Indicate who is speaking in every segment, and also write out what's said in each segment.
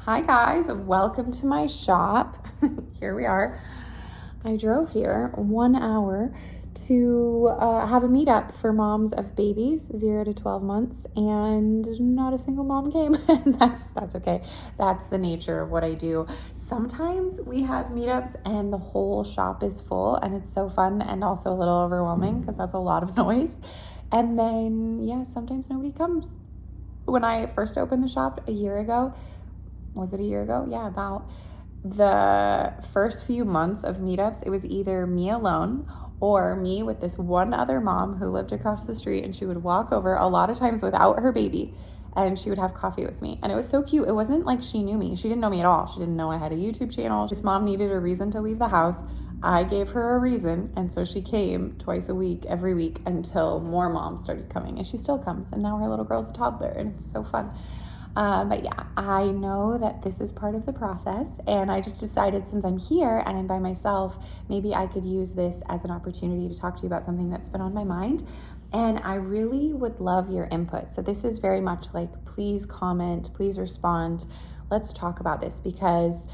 Speaker 1: Hi guys, welcome to my shop. Here we are. I drove here 1 hour to have a meetup for moms of babies 0 to 12 months, and not a single mom came. That's okay. That's the nature of what I do. Sometimes we have meetups and the whole shop is full, and it's so fun and also a little overwhelming because that's a lot of noise. And then sometimes nobody comes. When I first opened the shop a year ago, was it a year ago? Yeah, about the first few months of meetups, it was either me alone or me with this one other mom who lived across the street, and she would walk over a lot of times without her baby, and she would have coffee with me. And it was so cute. It wasn't like she knew me. She didn't know me at all. She didn't know I had a YouTube channel. This mom needed a reason to leave the house. I gave her a reason, and so she came twice a week, every week, until more moms started coming, and she still comes, and now her little girl's a toddler, and it's so fun. But yeah, I know that this is part of the process, and I just decided, since I'm here and I'm by myself, maybe I could use this as an opportunity to talk to you about something that's been on my mind, and I really would love your input. So this is very much like, please comment, please respond, let's talk about this, because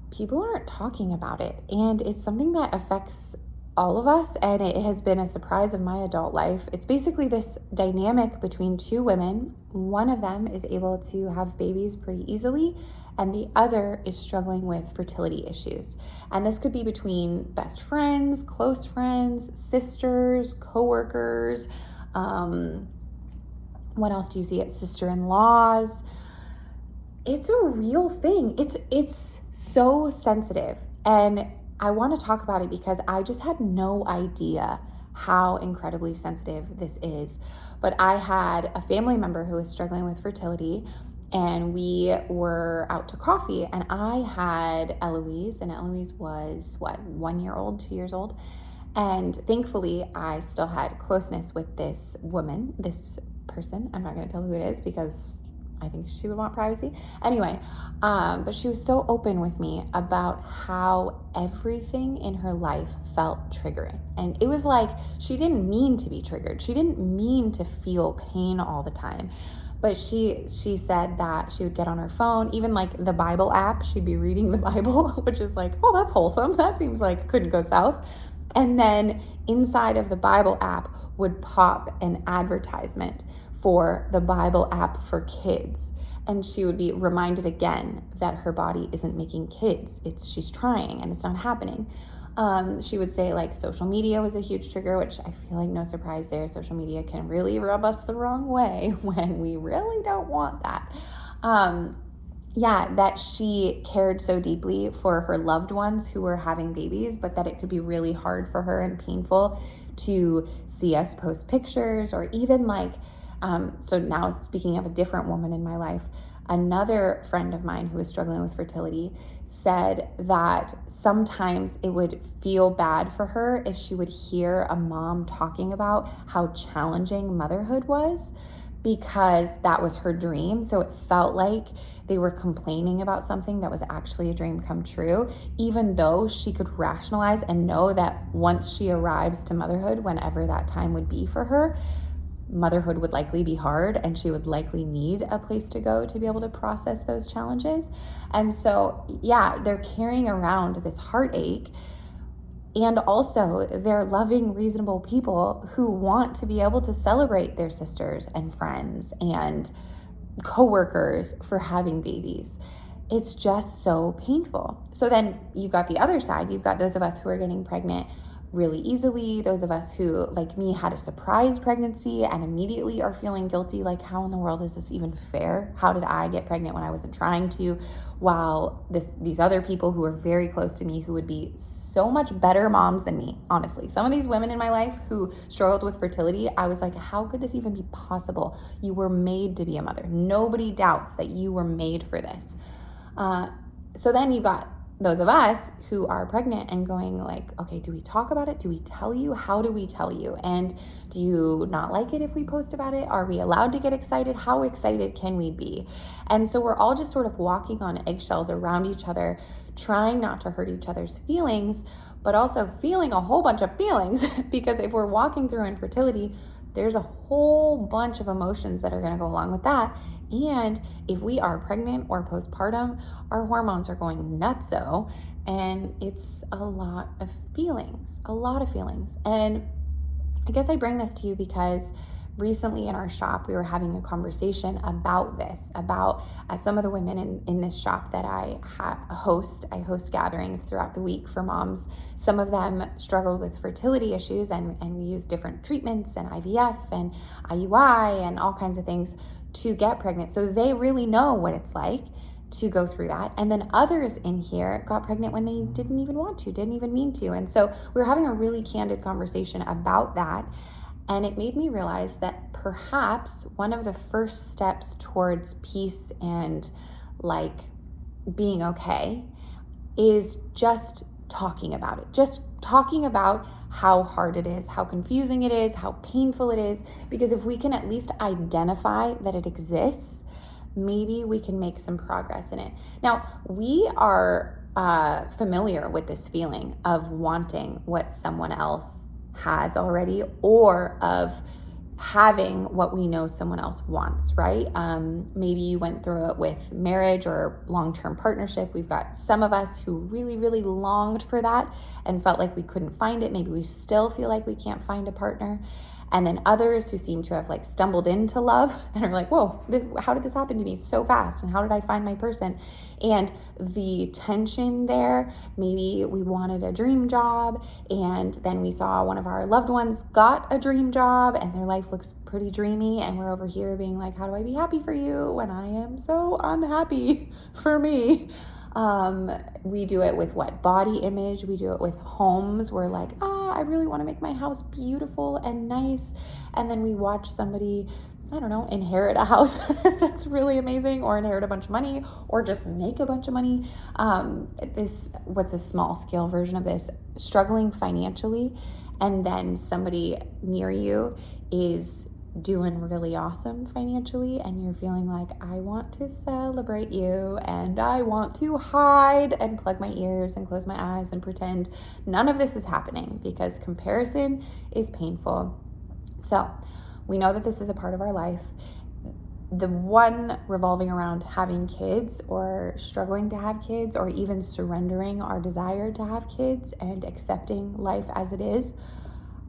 Speaker 1: people aren't talking about it, and it's something that affects all of us, and it has been a surprise of my adult life. It's basically this dynamic between two women. One of them is able to have babies pretty easily, and the other is struggling with fertility issues. And this could be between best friends, close friends, sisters, coworkers. What else do you see? It's sister-in-laws. It's a real thing. It's so sensitive, and I want to talk about it because I just had no idea how incredibly sensitive this is. But I had a family member who was struggling with fertility, and we were out to coffee, and I had Eloise, and Eloise was 1 year old, 2 years old. And thankfully I still had closeness with this woman, this person. I'm not going to tell who it is because I think she would want privacy. Anyway, but she was so open with me about how everything in her life felt triggering. And it was like, she didn't mean to be triggered. She didn't mean to feel pain all the time. But she said that she would get on her phone, even like the Bible app, she'd be reading the Bible, which is like, oh, that's wholesome. That seems like it couldn't go south. And then inside of the Bible app would pop an advertisement for the Bible app for kids. And she would be reminded again that her body isn't making kids. She's trying and it's not happening. She would say like social media was a huge trigger, which I feel like no surprise there. Social media can really rub us the wrong way when we really don't want that. That she cared so deeply for her loved ones who were having babies, but that it could be really hard for her and painful to see us post pictures, or even like, so now speaking of a different woman in my life, another friend of mine who was struggling with fertility said that sometimes it would feel bad for her if she would hear a mom talking about how challenging motherhood was, because that was her dream. So it felt like they were complaining about something that was actually a dream come true, even though she could rationalize and know that once she arrives to motherhood, whenever that time would be for her, motherhood would likely be hard, and she would likely need a place to go to be able to process those challenges. And so, they're carrying around this heartache, and also they're loving, reasonable people who want to be able to celebrate their sisters and friends and coworkers for having babies. It's just so painful. So then you've got the other side. You've got those of us who are getting pregnant really easily, those of us who, like me, had a surprise pregnancy and immediately are feeling guilty, like, how in the world is this even fair? How did I get pregnant when I wasn't trying to? While these other people who are very close to me, who would be so much better moms than me, honestly. Some of these women in my life who struggled with fertility, I was like, how could this even be possible? You were made to be a mother. Nobody doubts that you were made for this. So then you got those of us who are pregnant and going like, okay, do we talk about it? Do we tell you? How do we tell you? And do you not like it if we post about it? Are we allowed to get excited? How excited can we be? And so we're all just sort of walking on eggshells around each other, trying not to hurt each other's feelings, but also feeling a whole bunch of feelings because if we're walking through infertility, there's a whole bunch of emotions that are going to go along with that. And if we are pregnant or postpartum, our hormones are going nutso, and it's a lot of feelings. And I guess I bring this to you because recently in our shop, we were having a conversation about this, about some of the women in this shop that I host gatherings throughout the week for moms. Some of them struggled with fertility issues, and we use different treatments and IVF and IUI and all kinds of things to get pregnant. So they really know what it's like to go through that. And then others in here got pregnant when they didn't even want to, didn't even mean to. And so we were having a really candid conversation about that. And it made me realize that perhaps one of the first steps towards peace and like being okay is just talking about it. Just talking about how hard it is, how confusing it is, how painful it is. Because if we can at least identify that it exists, maybe we can make some progress in it. Now, we are familiar with this feeling of wanting what someone else has already, or of having what we know someone else wants, right? Maybe you went through it with marriage or long-term partnership. We've got some of us who really, really longed for that and felt like we couldn't find it. Maybe we still feel like we can't find a partner. And then others who seem to have like stumbled into love and are like, whoa, how did this happen to me so fast? And how did I find my person? And the tension there, maybe we wanted a dream job, and then we saw one of our loved ones got a dream job and their life looks pretty dreamy, and we're over here being like, how do I be happy for you when I am so unhappy for me? We do it with body image. We do it with homes. We're like, I really want to make my house beautiful and nice. And then we watch somebody, I don't know, inherit a house that's really amazing, or inherit a bunch of money, or just make a bunch of money. What's a small scale version of this? Struggling financially, and then somebody near you is doing really awesome financially, and you're feeling like, I want to celebrate you, and I want to hide and plug my ears and close my eyes and pretend none of this is happening, because comparison is painful. So we know that this is a part of our life. The one revolving around having kids, or struggling to have kids, or even surrendering our desire to have kids and accepting life as it is,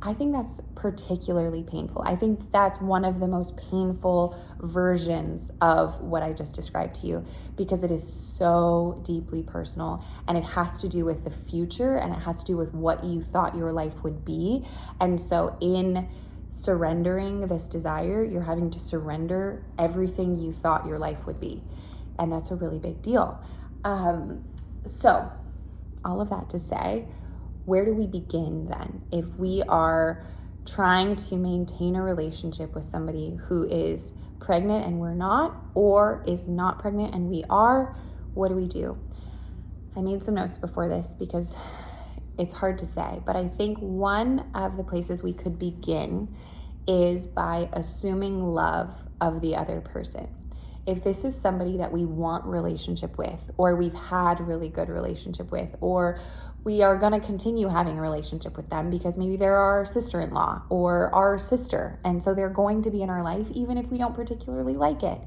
Speaker 1: I think that's particularly painful. I think that's one of the most painful versions of what I just described to you, because it is so deeply personal, and it has to do with the future, and it has to do with what you thought your life would be. And so in surrendering this desire, you're having to surrender everything you thought your life would be. And that's a really big deal. So all of that to say, where do we begin then? If we are trying to maintain a relationship with somebody who is pregnant and we're not, or is not pregnant and we are, what do we do? I made some notes before this because it's hard to say, but I think one of the places we could begin is by assuming love of the other person. If this is somebody that we want relationship with, or we've had really good relationship with, or we are going to continue having a relationship with them because maybe they're our sister-in-law or our sister, and so they're going to be in our life even if we don't particularly like it.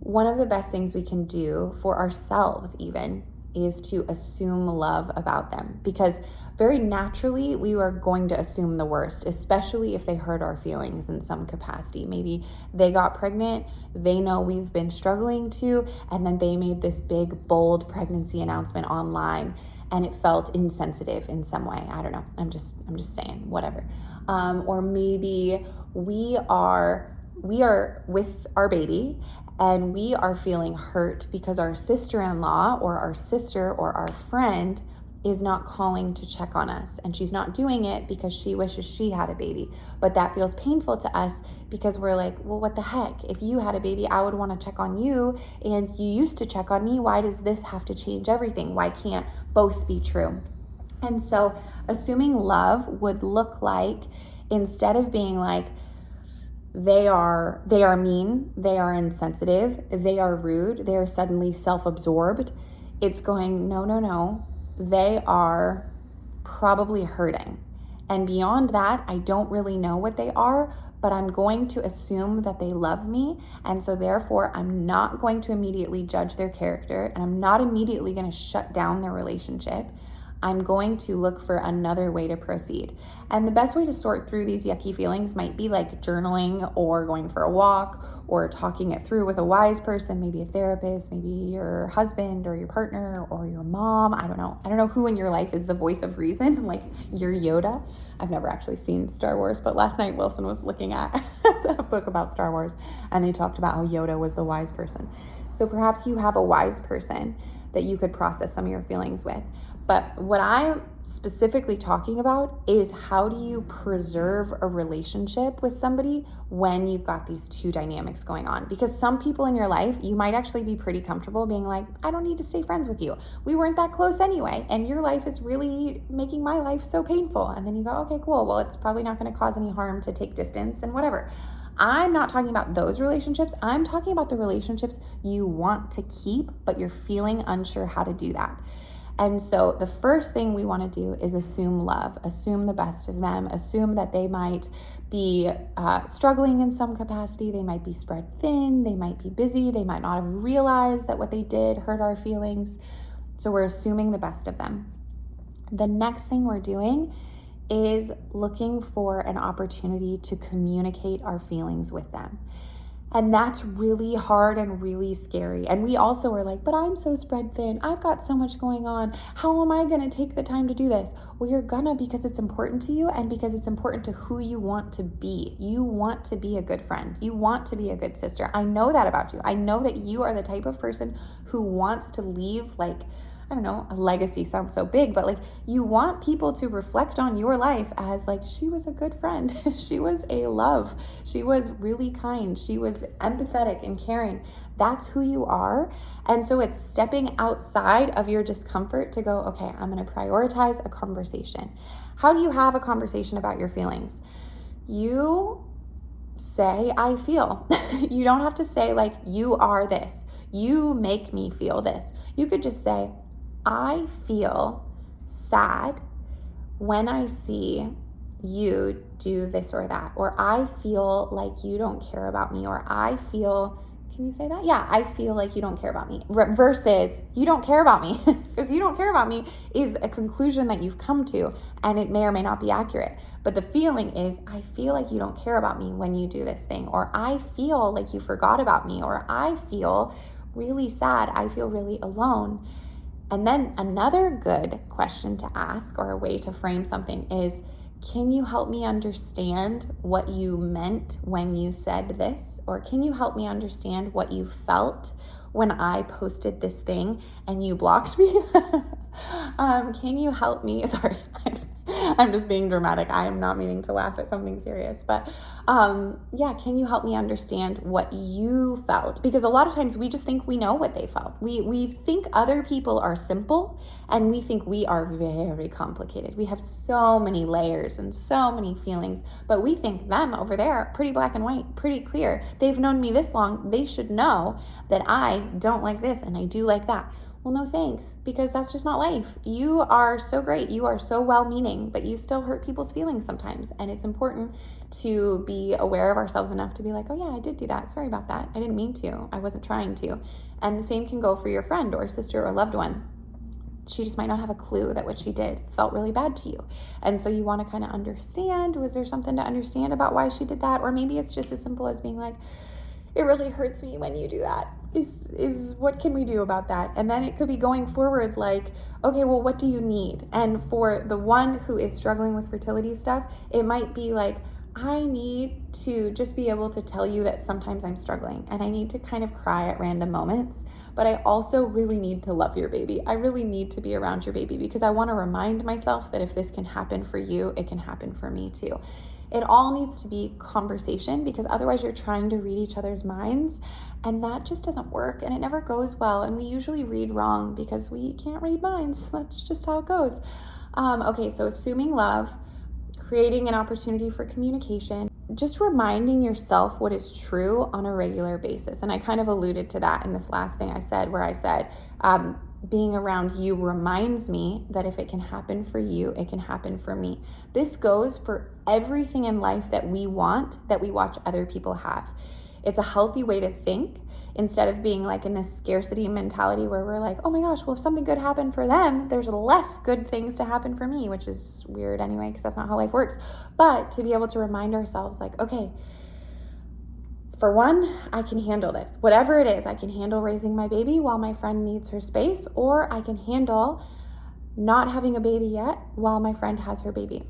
Speaker 1: One of the best things we can do for ourselves even is to assume love about them, because very naturally we are going to assume the worst, especially if they hurt our feelings in some capacity. Maybe they got pregnant, they know we've been struggling too, and then they made this big bold pregnancy announcement online and it felt insensitive in some way. I don't know. I'm just saying, whatever. Or maybe we are with our baby and we are feeling hurt because our sister-in-law or our sister or our friend is not calling to check on us, and she's not doing it because she wishes she had a baby. But that feels painful to us because we're like, well, what the heck? If you had a baby, I would want to check on you, and you used to check on me. Why does this have to change everything? Why can't both be true? And so assuming love would look like, instead of being like, they are mean, they are insensitive, they are rude, they are suddenly self-absorbed, it's going, no, they are probably hurting. And beyond that, I don't really know what they are, but I'm going to assume that they love me. And so therefore, I'm not going to immediately judge their character, and I'm not immediately going to shut down their relationship. I'm going to look for another way to proceed. And the best way to sort through these yucky feelings might be like journaling or going for a walk or talking it through with a wise person, maybe a therapist, maybe your husband or your partner or your mom. I don't know. I don't know who in your life is the voice of reason, like your Yoda. I've never actually seen Star Wars, but last night Wilson was looking at a book about Star Wars, and they talked about how Yoda was the wise person. So perhaps you have a wise person that you could process some of your feelings with. But what I'm specifically talking about is, how do you preserve a relationship with somebody when you've got these two dynamics going on? Because some people in your life, you might actually be pretty comfortable being like, I don't need to stay friends with you. We weren't that close anyway, and your life is really making my life so painful. And then you go, okay, cool. Well, it's probably not going to cause any harm to take distance and whatever. I'm not talking about those relationships. I'm talking about the relationships you want to keep, but you're feeling unsure how to do that. And so the first thing we want to do is assume love, assume the best of them, assume that they might be struggling in some capacity. They might be spread thin. They might be busy. They might not have realized that what they did hurt our feelings. So we're assuming the best of them. The next thing we're doing is looking for an opportunity to communicate our feelings with them. And that's really hard and really scary. And we also are like, but I'm so spread thin. I've got so much going on. How am I going to take the time to do this? Well, you're gonna, because it's important to you and because it's important to who you want to be. You want to be a good friend. You want to be a good sister. I know that about you. I know that you are the type of person who wants to leave, like, I don't know, a legacy sounds so big, but like, you want people to reflect on your life as like, she was a good friend. She was a love. She was really kind. She was empathetic and caring. That's who you are. And so it's stepping outside of your discomfort to go, okay, I'm going to prioritize a conversation. How do you have a conversation about your feelings? You say, I feel. You don't have to say like, you are this. You make me feel this. You could just say, I feel sad when I see you do this or that, or I feel like you don't care about me, or I feel, can you say that? Yeah, I feel like you don't care about me, versus you don't care about me, because you don't care about me is a conclusion that you've come to, and it may or may not be accurate. But the feeling is, I feel like you don't care about me when you do this thing, or I feel like you forgot about me, or I feel really sad, I feel really alone. And then another good question to ask, or a way to frame something, is, can you help me understand what you meant when you said this? Or can you help me understand what you felt when I posted this thing and you blocked me? Can you help me? Sorry, I'm just being dramatic. I am not meaning to laugh at something serious, but yeah, can you help me understand what you felt? Because a lot of times we just think we know what they felt. We think other people are simple, and we think we are very complicated. We have so many layers and so many feelings, but we think them over there, pretty black and white, pretty clear. They've known me this long. They should know that I don't like this and I do like that. Well, no thanks, because that's just not life. You are so great. You are so well-meaning, but you still hurt people's feelings sometimes. And it's important to be aware of ourselves enough to be like, oh yeah, I did do that. Sorry about that. I didn't mean to. I wasn't trying to. And the same can go for your friend or sister or loved one. She just might not have a clue that what she did felt really bad to you. And so you want to kind of understand, was there something to understand about why she did that? Or maybe it's just as simple as being like, it really hurts me when you do that. Is what can we do about that? And then it could be going forward like, okay, well, what do you need? And for the one who is struggling with fertility stuff, it might be like, I need to just be able to tell you that sometimes I'm struggling and I need to kind of cry at random moments, but I also really need to love your baby. I really need to be around your baby because I want to remind myself that if this can happen for you, it can happen for me too. It all needs to be conversation, because otherwise you're trying to read each other's minds, and that just doesn't work, and it never goes well, and we usually read wrong because we can't read minds. That's just how it goes. Okay, so assuming love, creating an opportunity for communication, just reminding yourself what is true on a regular basis. And I kind of alluded to that in this last thing I said, where I said, being around you reminds me that if it can happen for you, it can happen for me. This goes for everything in life that we want, that we watch other people have. It's a healthy way to think instead of being like in this scarcity mentality where we're like, oh my gosh, well, if something good happened for them, there's less good things to happen for me, which is weird anyway, because that's not how life works. But to be able to remind ourselves like, okay, for one, I can handle this. Whatever it is, I can handle raising my baby while my friend needs her space, or I can handle not having a baby yet while my friend has her baby.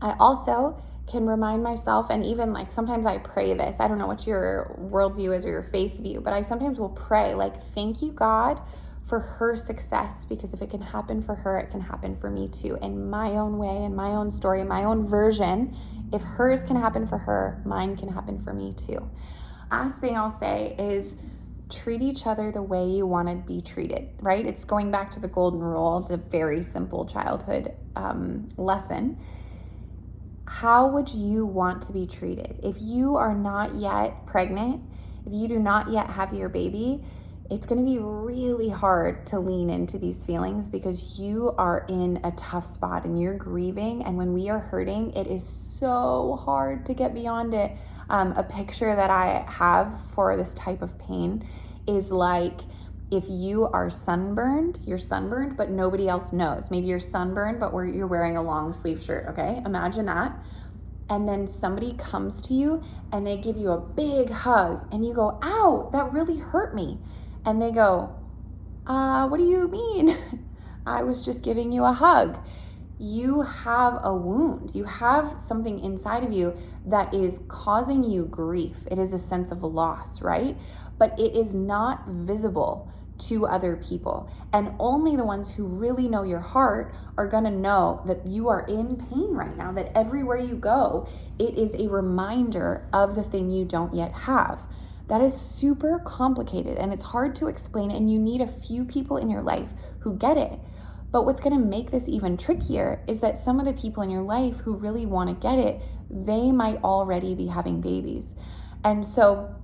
Speaker 1: I also can remind myself, and even like sometimes I pray this. I don't know what your worldview is or your faith view, but I sometimes will pray like, thank you, God, for her success, because if it can happen for her, it can happen for me too, in my own way, in my own story, my own version. If hers can happen for her, mine can happen for me too. Last thing I'll say is treat each other the way you want to be treated, right? It's going back to the golden rule, the very simple childhood lesson. How would you want to be treated? If you are not yet pregnant, if you do not yet have your baby, it's going to be really hard to lean into these feelings because you are in a tough spot and you're grieving. And when we are hurting, it is so hard to get beyond it. A picture that I have for this type of pain is like if you are sunburned, you're sunburned, but nobody else knows. Maybe you're sunburned, but you're wearing a long sleeve shirt, okay? Imagine that. And then somebody comes to you and they give you a big hug and you go, ow, that really hurt me. And they go, what do you mean? I was just giving you a hug. You have a wound. You have something inside of you that is causing you grief. It is a sense of loss, right? But it is not visible to other people. And only the ones who really know your heart are gonna know that you are in pain right now, that everywhere you go, it is a reminder of the thing you don't yet have. That is super complicated and it's hard to explain, and you need a few people in your life who get it. But what's gonna make this even trickier is that some of the people in your life who really wanna get it, they might already be having babies. And so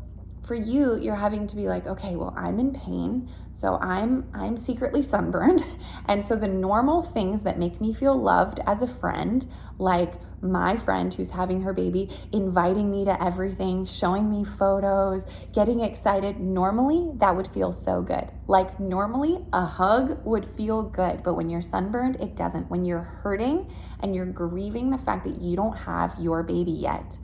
Speaker 1: for you, you're having to be like, okay, well, I'm in pain, so I'm secretly sunburned. And so the normal things that make me feel loved as a friend, like my friend who's having her baby, inviting me to everything, showing me photos, getting excited, normally that would feel so good. Like normally a hug would feel good, but when you're sunburned, it doesn't. When you're hurting and you're grieving the fact that you don't have your baby yet,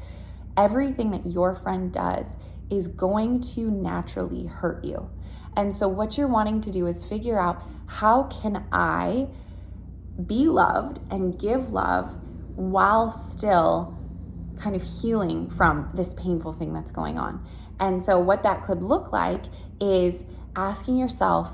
Speaker 1: everything that your friend does is going to naturally hurt you. And so what you're wanting to do is figure out, how can I be loved and give love while still kind of healing from this painful thing that's going on? And so what that could look like is asking yourself,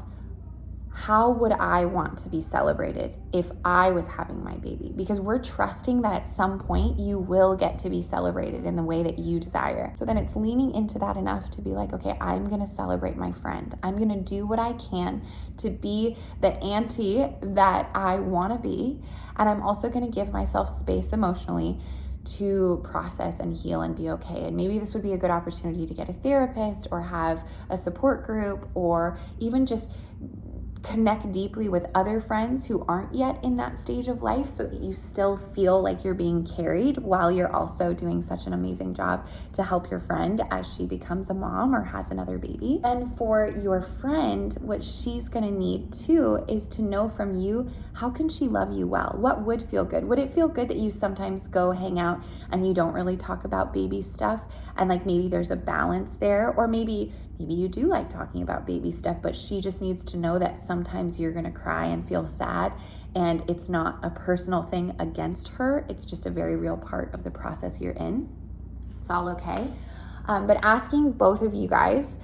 Speaker 1: how would I want to be celebrated if I was having my baby? Because we're trusting that at some point you will get to be celebrated in the way that you desire. So then it's leaning into that enough to be like, okay, I'm gonna celebrate my friend. I'm gonna do what I can to be the auntie that I wanna be. And I'm also gonna give myself space emotionally to process and heal and be okay. And maybe this would be a good opportunity to get a therapist or have a support group, or even just connect deeply with other friends who aren't yet in that stage of life, so that you still feel like you're being carried while you're also doing such an amazing job to help your friend as she becomes a mom or has another baby. And for your friend, what she's gonna need too is to know from you, how can she love you well? What would feel good? Would it feel good that you sometimes go hang out and you don't really talk about baby stuff, and like maybe there's a balance there? Or maybe you do like talking about baby stuff, but she just needs to know that sometimes you're gonna cry and feel sad, and it's not a personal thing against her. It's just a very real part of the process you're in. It's all okay. But asking both of you guys,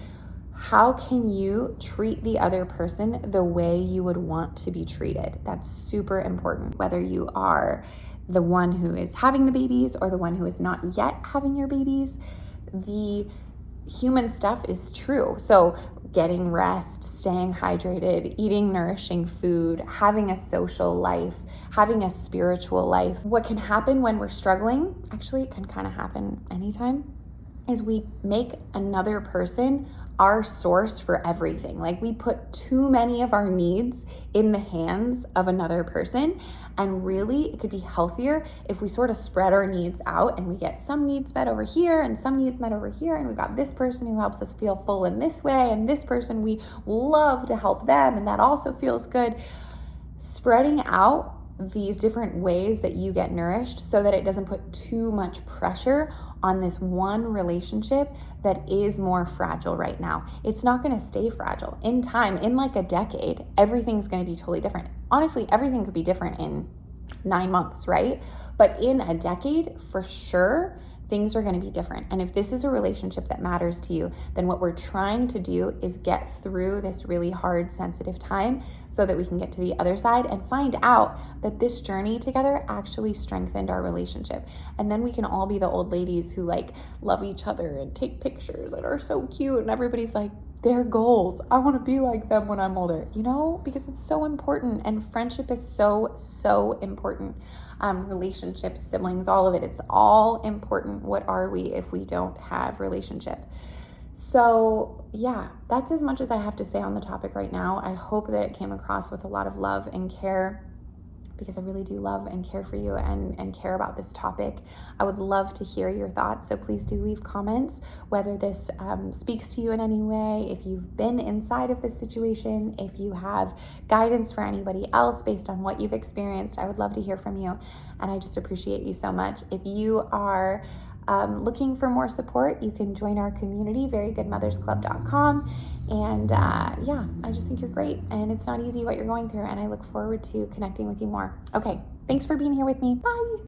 Speaker 1: how can you treat the other person the way you would want to be treated? That's super important, whether you are the one who is having the babies or the one who is not yet having your babies. The human stuff is true. So getting rest, staying hydrated, eating nourishing food, having a social life, having a spiritual life. What can happen when we're struggling, actually it can kind of happen anytime, is we make another person our source for everything. Like, we put too many of our needs in the hands of another person. And really, it could be healthier if we sort of spread our needs out and we get some needs met over here and some needs met over here. And we've got this person who helps us feel full in this way, and this person we love to help them, and that also feels good. Spreading out these different ways that you get nourished so that it doesn't put too much pressure on this one relationship that is more fragile right now. It's not going to stay fragile. In time, in like a decade, everything's going to be totally different. Honestly, everything could be different in 9 months, right? But in a decade, for sure, things are going to be different. And if this is a relationship that matters to you, then what we're trying to do is get through this really hard, sensitive time so that we can get to the other side and find out that this journey together actually strengthened our relationship. And then we can all be the old ladies who like love each other and take pictures and are so cute, and everybody's like, their goals, I want to be like them when I'm older, you know, because it's so important. And friendship is so important. Relationships, siblings, all of it, it's all important. What are we if we don't have relationship? So yeah, that's as much as I have to say on the topic right now. I hope that it came across with a lot of love and care, because I really do love and care for you and care about this topic. I would love to hear your thoughts, so please do leave comments, whether this speaks to you in any way, if you've been inside of this situation, if you have guidance for anybody else based on what you've experienced. I would love to hear from you, and I just appreciate you so much. If you are looking for more support, you can join our community, verygoodmothersclub.com. And yeah, I just think you're great, and it's not easy what you're going through, and I look forward to connecting with you more. Okay, thanks for being here with me. Bye.